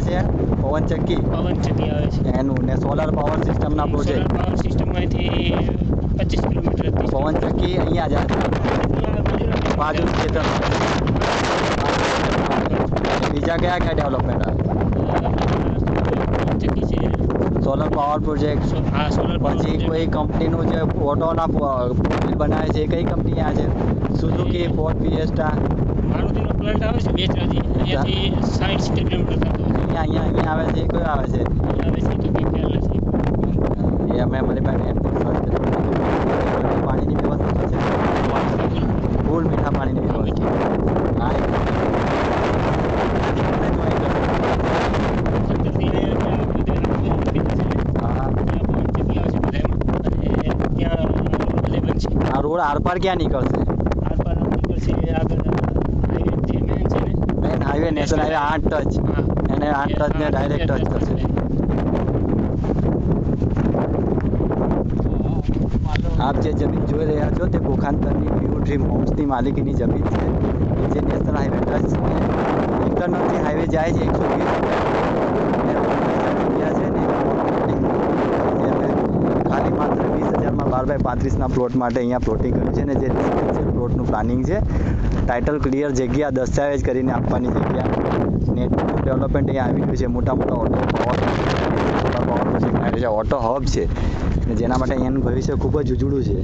છે પવન ચક્કી આવે છે એનું ને સોલર પાવર સિસ્ટમના સોલર પ્રોજેક્ટ પાવર સિસ્ટમમાંથી 25 કિલોમીટર પવન ચક્કી અહીંયા જ આવે બાજુ ખેતર બીજા કયા કયા ડેવલપમેન્ટ આવે સોલર પાવર પ્રોજેક્ટ હા સોલર પછી કોઈ કંપનીનું જે ઓટોના પ્રોફિલ બનાવે છે એ કઈ કંપની આ છે સુઝુકી ફોર્ડ ફિએસ્ટા મારુતિનો પ્લાન્ટ આવે છે બેચરાજી અહીંયાથી 60 કિલોમીટર થતો હોય છે અહીંયા આવે છે એ કયો આવે છે આવે છે તો કંઈ ખ્યાલ નથી એ અમે અમારી પાસે પાણીની વ્યવસ્થા છે ફૂલ મીઠા પાણીની વ્યવસ્થા હા આ રોડ આરપાર ક્યાં નીકળશે main highway national highway 8 touch એને 8 ટચ ને ડાયરેક્ટ ટચ કરશે આપ જે જમીન જોઈ રહ્યા છો તે કોખાંતરની વ્યૂ ડ્રીમ હોમ્સની માલિકીની જમીન છે જે નેશનલ હાઈવે ટચ છે ઇન્ટરનલથી હાઈવે જાય છે 120 ખાલી માત્ર 20,000માં 12x35ના પ્લોટ માટે અહીંયા પ્લોટિંગ કર્યું છે ને જે રેસિડેન્શિયલ પ્લોટનું પ્લાનિંગ છે ટાઇટલ ક્લિયર જગ્યા દસ્તાવેજ કરીને આપવાની જગ્યા નેટવર્ક ડેવલપમેન્ટ અહીંયા આવી ગયું છે મોટા મોટા ઓટો હબ છે જેના માટે અહીંયાનું ભવિષ્ય ખૂબ જ ઉજળું છે